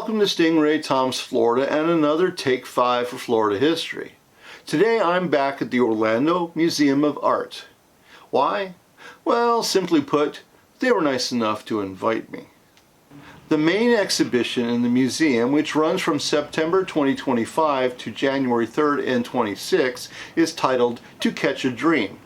Welcome to Stingray Tom's Florida and another Take 5 for Florida History. Today I'm back at the Orlando Museum of Art. Why? Well, simply put, they were nice enough to invite me. The main exhibition in the museum, which runs from September 2025 to January 3rd and 26th, is titled To Catch a Dream.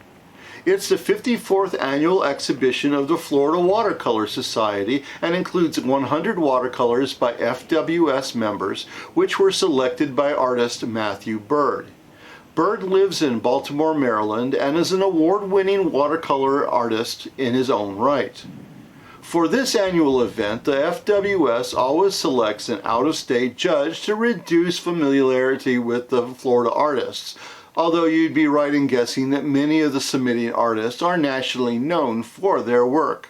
It's the 54th annual exhibition of the Florida Watercolor Society and includes 100 watercolors by FWS members, which were selected by artist Matthew Bird. Bird lives in Baltimore, Maryland, and is an award-winning watercolor artist in his own right. For this annual event, the FWS always selects an out-of-state judge to reduce familiarity with the Florida artists, although you'd be right in guessing that many of the submitting artists are nationally known for their work.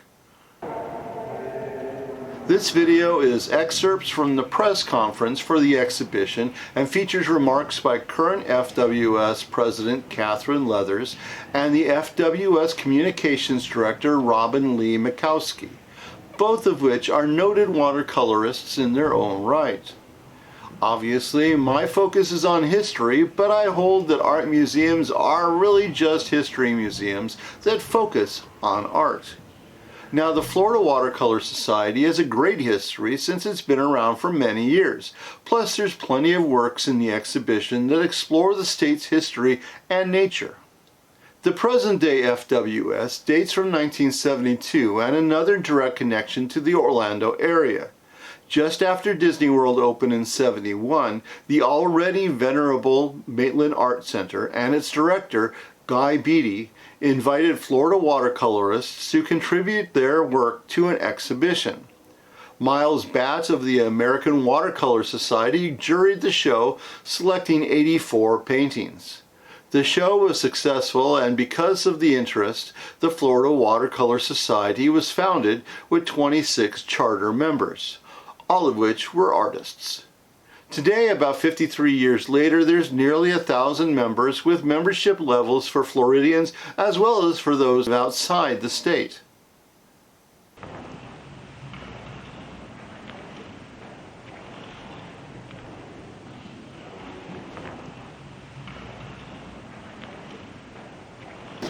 This video is excerpts from the press conference for the exhibition and features remarks by current FWS President Catherine Leathers and the FWS Communications Director Robin Lee Mikowski, both of which are noted watercolorists in their own right. Obviously, my focus is on history, but I hold that art museums are really just history museums that focus on art. Now, the Florida Watercolor Society has a great history since it's been around for many years. Plus, there's plenty of works in the exhibition that explore the state's history and nature. The present-day FWS dates from 1972 and another direct connection to the Orlando area. Just after Disney World opened in '71, the already venerable Maitland Art Center and its director, Guy Beatty, invited Florida watercolorists to contribute their work to an exhibition. Miles Batts of the American Watercolor Society juried the show, selecting 84 paintings. The show was successful, and because of the interest, the Florida Watercolor Society was founded with 26 charter members, all of which were artists. Today, about 53 years later, there's nearly 1,000 members with membership levels for Floridians as well as for those outside the state.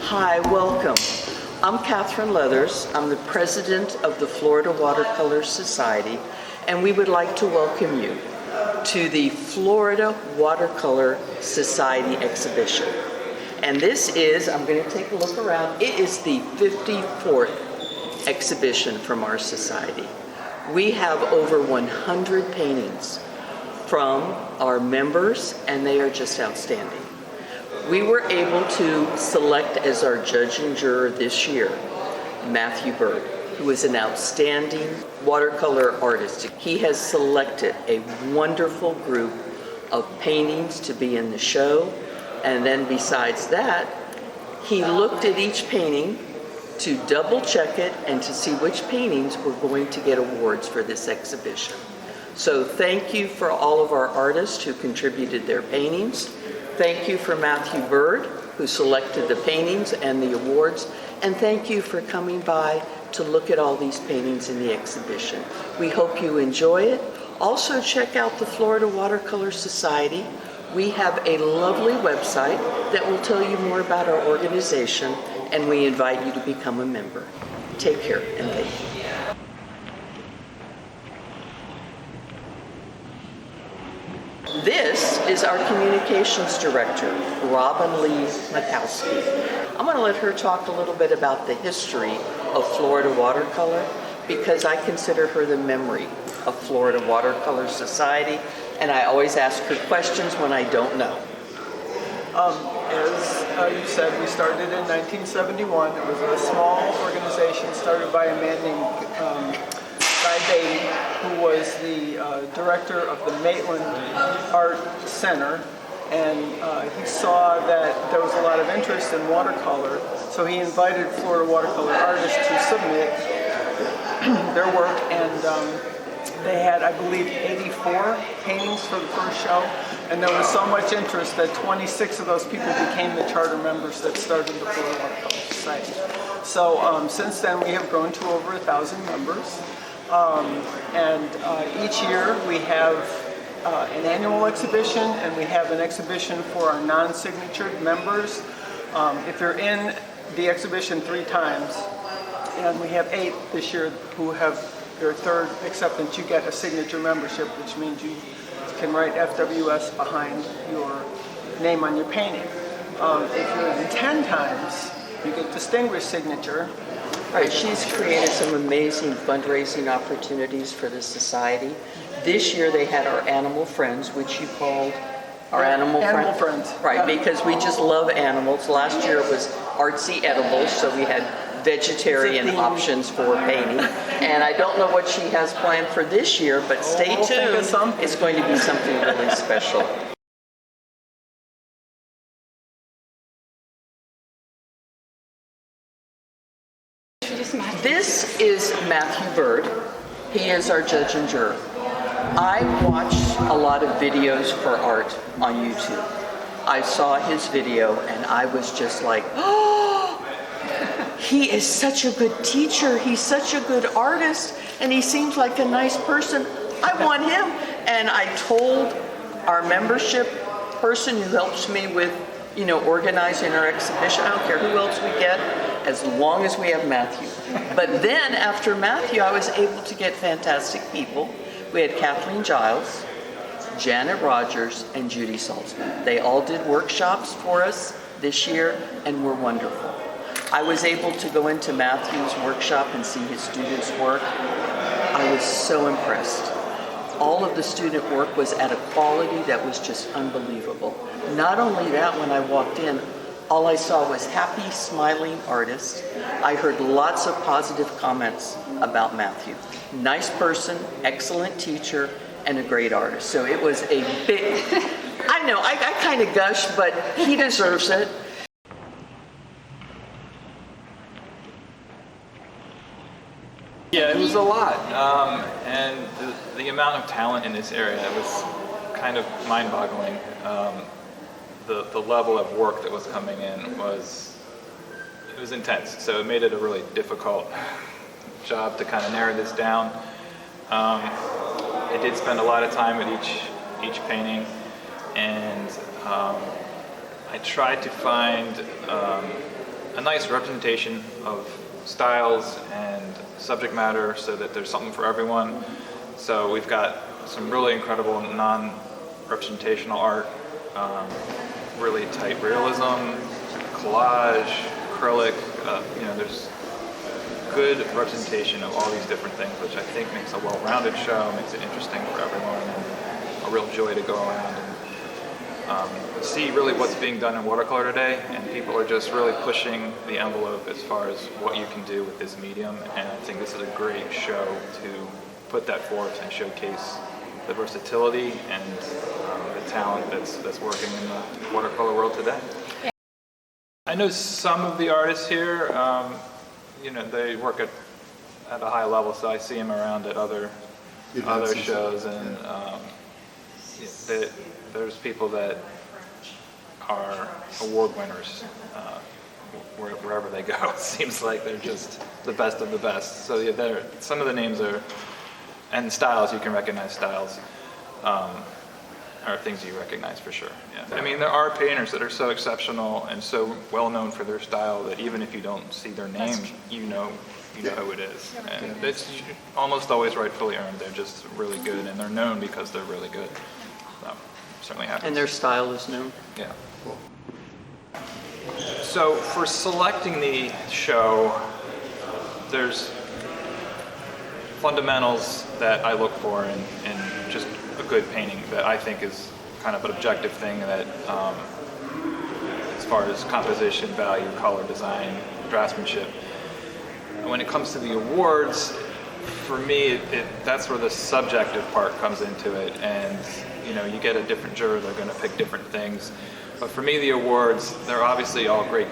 Hi, welcome. I'm Catherine Leathers. I'm the president of the Florida Watercolor Society, and we would like to welcome you to the Florida Watercolor Society exhibition. And this is, I'm going to take a look around, it is the 54th exhibition from our society. We have over 100 paintings from our members, and they are just outstanding. We were able to select as our judge and juror this year Matthew Bird, who is an outstanding watercolor artist. He has selected a wonderful group of paintings to be in the show, and then besides that, he looked at each painting to double check it and to see which paintings were going to get awards for this exhibition. So thank you for all of our artists who contributed their paintings. Thank you for Matthew Bird, who selected the paintings and the awards, and thank you for coming by to look at all these paintings in the exhibition. We hope you enjoy it. Also check out the Florida Watercolor Society. We have a lovely website that will tell you more about our organization, and we invite you to become a member. Take care, and thank you. This is our communications director, Robin Lee Mikowski. I'm going to let her talk a little bit about the history of Florida watercolor, because I consider her the memory of Florida Watercolor Society, and I always ask her questions when I don't know. As you said, we started in 1971. It was a small organization started by a man named Guy Beatty, who was the director of the Maitland Art Center, and he saw that there was a lot of interest in watercolor, so he invited Florida watercolor artists to submit their work, and they had, I believe, 84 paintings for the first show, and there was so much interest that 26 of those people became the charter members that started the Florida Watercolor Society. So since then we have grown to over 1,000 members. Each year we have an annual exhibition, and we have an exhibition for our non-signatured members. If you're in the exhibition 3 times, and we have 8 this year who have their 3rd acceptance, you get a signature membership, which means you can write FWS behind your name on your painting. If you're in 10 times, you get distinguished signature. Right, she's created some amazing fundraising opportunities for the society. This year they had our animal friends, which you called our animal friends. Right, because we just love animals. Last year it was artsy edibles, so we had vegetarian options for painting. And I don't know what she has planned for this year, but stay tuned. It's going to be something really special. This is Matthew Bird. He is our judge and juror. I watch a lot of videos for art on YouTube. I saw his video and I was just like, oh, he is such a good teacher. He's such a good artist and he seems like a nice person. I want him. And I told our membership person who helps me with, organizing our exhibition, I don't care who else we get, as long as we have Matthew. But then after Matthew, I was able to get fantastic people. We had Kathleen Giles, Janet Rogers, and Judy Saltzman. They all did workshops for us this year and were wonderful. I was able to go into Matthew's workshop and see his students' work. I was so impressed. All of the student work was at a quality that was just unbelievable. Not only that, when I walked in, all I saw was happy, smiling artists. I heard lots of positive comments about Matthew. Nice person, excellent teacher, and a great artist. So it was a big, I know, I kind of gush, but he deserves it. Yeah, it was a lot, and the amount of talent in this area was kind of mind-boggling. The level of work that was coming in was intense, so it made it a really difficult job to kind of narrow this down. I did spend a lot of time at each painting, and I tried to find a nice representation of styles and subject matter so that there's something for everyone. So we've got some really incredible non-representational art, really tight realism, collage, acrylic, there's good representation of all these different things, which I think makes a well-rounded show, makes it interesting for everyone, and a real joy to go around and see really what's being done in watercolor today, and people are just really pushing the envelope as far as what you can do with this medium, and I think this is a great show to put that forth and showcase the versatility and the talent that's working in the watercolor world today. I know some of the artists here, they work at a high level, so I see them around at other shows, and there's people that are award winners wherever they go. It seems like they're just the best of the best. So yeah, some of the names and styles, you can recognize styles, are things you recognize for sure. Yeah. I mean, there are painters that are so exceptional and so well known for their style that even if you don't see their name, you know who it is. And it's almost always rightfully earned. They're just really good, and they're known because they're really good. So, certainly happens. And their style is known. Yeah. So for selecting the show, there's fundamentals that I look for in just a good painting that I think is kind of an objective thing that as far as composition, value, color, design, draftsmanship. And when it comes to the awards, for me, that's where the subjective part comes into it, and you get a different juror, they're going to pick different things. But for me, the awards, they're obviously all great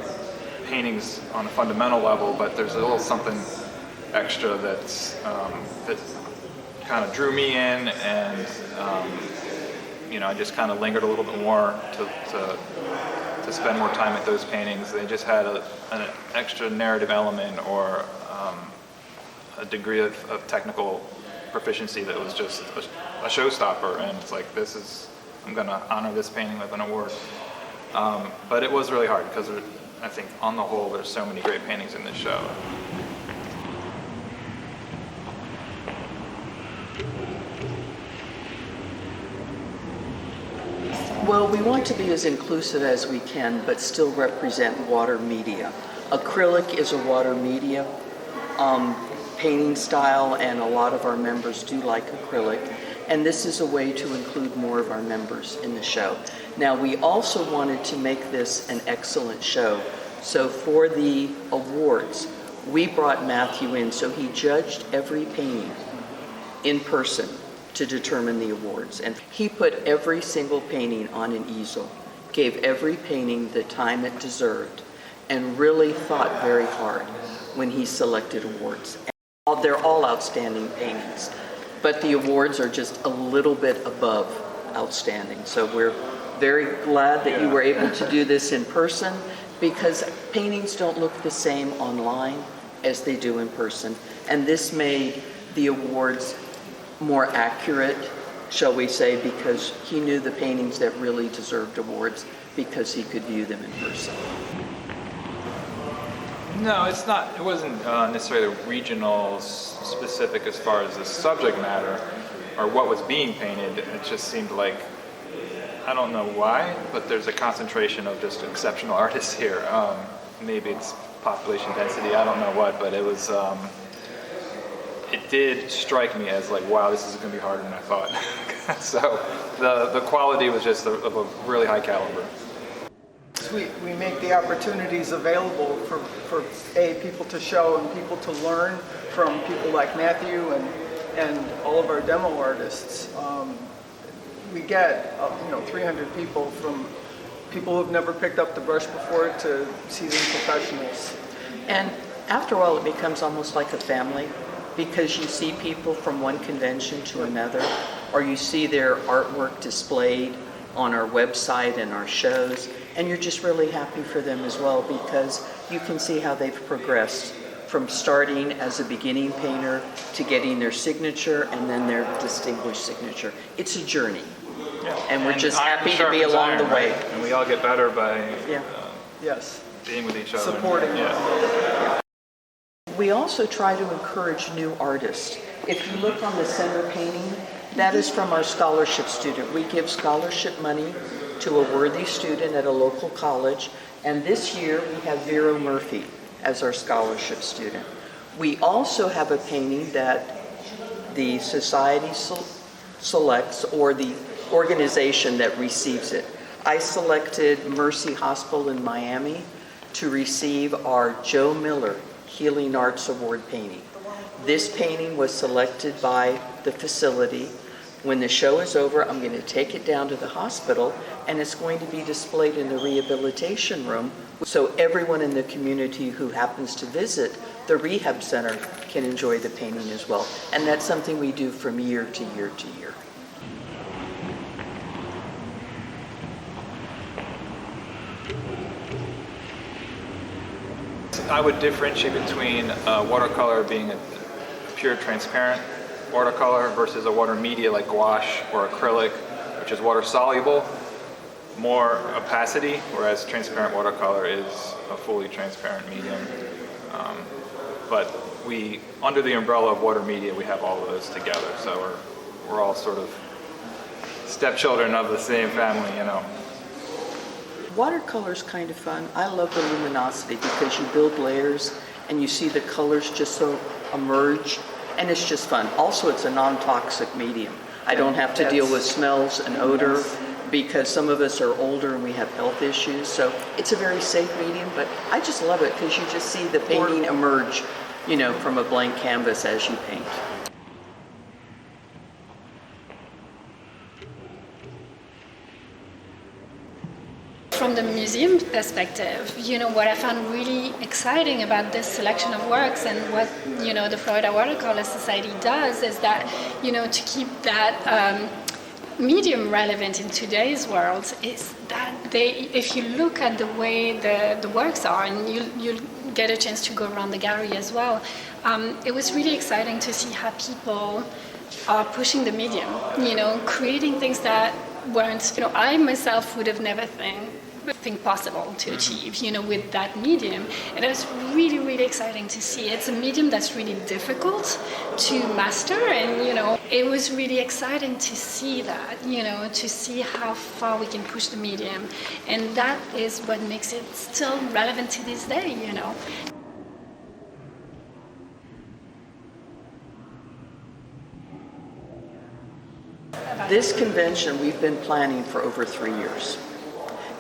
paintings on a fundamental level, but there's a little something extra that kind of drew me in, and I just kind of lingered a little bit more to spend more time with those paintings. They just had an extra narrative element or a degree of technical proficiency that was just a showstopper, and it's like, I'm going to honor this painting with an award. But it was really hard because I think on the whole there's so many great paintings in this show. Well, we want to be as inclusive as we can, but still represent water media. Acrylic is a water media painting style, and a lot of our members do like acrylic. And this is a way to include more of our members in the show. Now, we also wanted to make this an excellent show. So for the awards, we brought Matthew in, so he judged every painting in person to determine the awards. And he put every single painting on an easel, gave every painting the time it deserved, and really thought very hard when he selected awards. And they're all outstanding paintings, but the awards are just a little bit above outstanding. So we're very glad that you were able to do this in person, because paintings don't look the same online as they do in person. And this made the awards more accurate, shall we say, because he knew the paintings that really deserved awards because he could view them in person. No, it wasn't necessarily regional specific as far as the subject matter or what was being painted. It just seemed like, I don't know why, but there's a concentration of just exceptional artists here. Maybe it's population density, I don't know what, but it was, it did strike me as like, wow, this is going to be harder than I thought. So the quality was just of a really high caliber. We make the opportunities available for people to show and people to learn from people like Matthew and all of our demo artists. We get 300 people, from people who've never picked up the brush before to seasoned professionals. And after a while, it becomes almost like a family, because you see people from one convention to another, or you see their artwork displayed on our website and our shows, and you're just really happy for them as well, because you can see how they've progressed from starting as a beginning painter to getting their signature and then their distinguished signature. It's a journey. Yeah. And we're just iron happy to be sharpens along iron, the way. right? And we all get better by Yes. being with each other. Supporting. Yeah. We also try to encourage new artists. If you look on the center painting, that is from our scholarship student. We give scholarship money to a worthy student at a local college, and this year we have Vero Murphy as our scholarship student. We also have a painting that the society selects, or the organization that receives it. I selected Mercy Hospital in Miami to receive our Joe Miller Healing Arts Award painting. This painting was selected by the facility. When the show is over, I'm going to take it down to the hospital, and it's going to be displayed in the rehabilitation room, so everyone in the community who happens to visit the rehab center can enjoy the painting as well. And that's something we do from year to year to year. I would differentiate between watercolor being a pure transparent watercolor versus a water media like gouache or acrylic, which is water soluble, more opacity, whereas transparent watercolor is a fully transparent medium. But we, under the umbrella of water media, we have all of those together. So we're all sort of stepchildren of the same family, you know. Watercolor's kind of fun. I love the luminosity because you build layers and you see the colors just so emerge, and it's just fun. Also, it's a non-toxic medium. I don't have to deal with smells and odor because some of us are older and we have health issues. So it's a very safe medium, but I just love it because you just see the painting emerge, you know, from a blank canvas as you paint. From the museum perspective, you know, what I found really exciting about this selection of works and what, you know, the Florida Watercolor Society does is that, you know, to keep that medium relevant in today's world is that if you look at the way the works are, and you'll get a chance to go around the gallery as well, it was really exciting to see how people are pushing the medium, creating things that weren't, I myself would have never think possible to achieve, with that medium. And it was really, really exciting to see. It's a medium that's really difficult to master, and, it was really exciting to see that, to see how far we can push the medium. And that is what makes it still relevant to this day, This convention we've been planning for over 3 years.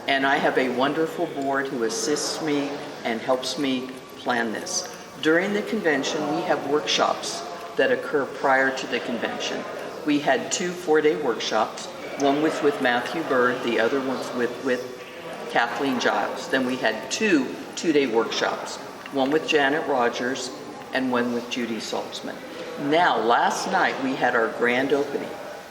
And I have a wonderful board who assists me and helps me plan this. During the convention, we have workshops that occur prior to the convention. We had 2 4-day workshops. One was with Matthew Bird, the other one was with Kathleen Giles. Then we had 2 2-day workshops, one with Janet Rogers and one with Judy Saltzman. Now, last night we had our grand opening.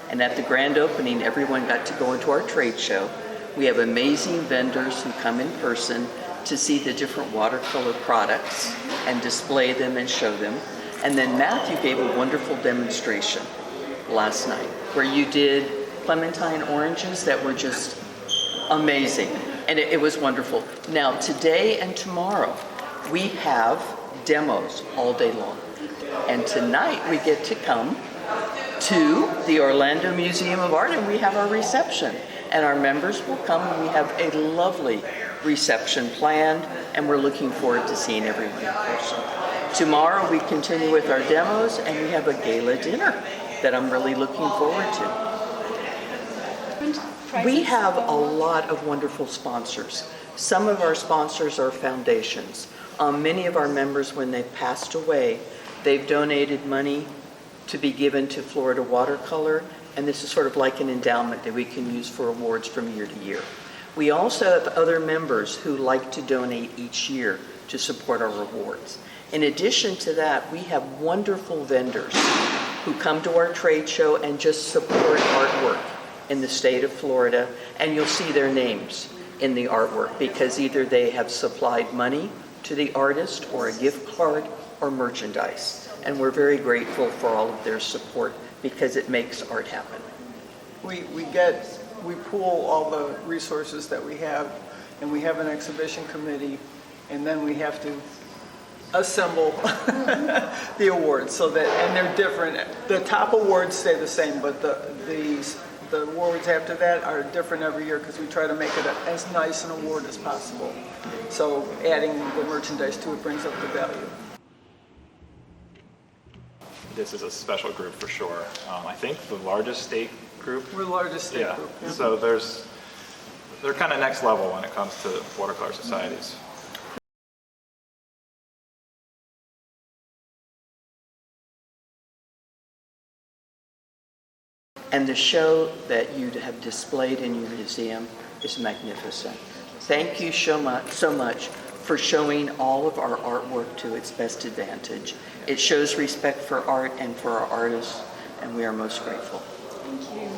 And at the grand opening, everyone got to go into our trade show. We have amazing vendors who come in person to see the different watercolor products and display them and show them. And then Matthew gave a wonderful demonstration last night where you did clementine oranges that were just amazing. And it was wonderful. Now, today and tomorrow, we have demos all day long. And tonight we get to come to the Orlando Museum of Art, and we have our reception. And our members will come, and we have a lovely reception planned, and we're looking forward to seeing everyone in person. Tomorrow we continue with our demos, and we have a gala dinner that I'm really looking forward to. We have a lot of wonderful sponsors. Some of our sponsors are foundations. Many of our members, when they've passed away, they've donated money to be given to Florida Watercolor, and this is sort of like an endowment that we can use for awards from year to year. We also have other members who like to donate each year to support our awards. In addition to that, we have wonderful vendors who come to our trade show and just support artwork in the state of Florida, and you'll see their names in the artwork because either they have supplied money to the artist or a gift card or merchandise. And we're very grateful for all of their support because it makes art happen. We pool all the resources that we have, and we have an exhibition committee, and then we have to assemble the awards so that, and they're different. The top awards stay the same, but the awards after that are different every year because we try to make it as nice an award as possible. So adding the merchandise to it brings up the value. This is a special group for sure. I think the largest state group. We're the largest state group. Yeah. So they're kind of next level when it comes to watercolor societies. And the show that you have displayed in your museum is magnificent. Thank you so much for showing all of our artwork to its best advantage. It shows respect for art and for our artists, and we are most grateful. Thank you.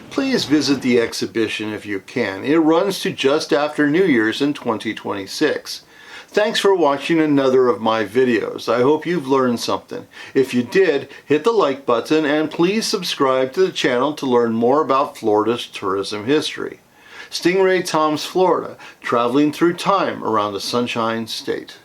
Please visit the exhibition if you can. It runs to just after New Year's in 2026. Thanks for watching another of my videos. I hope you've learned something. If you did, hit the like button and please subscribe to the channel to learn more about Florida's tourism history. Stingray Tom's Florida, traveling through time around the Sunshine State.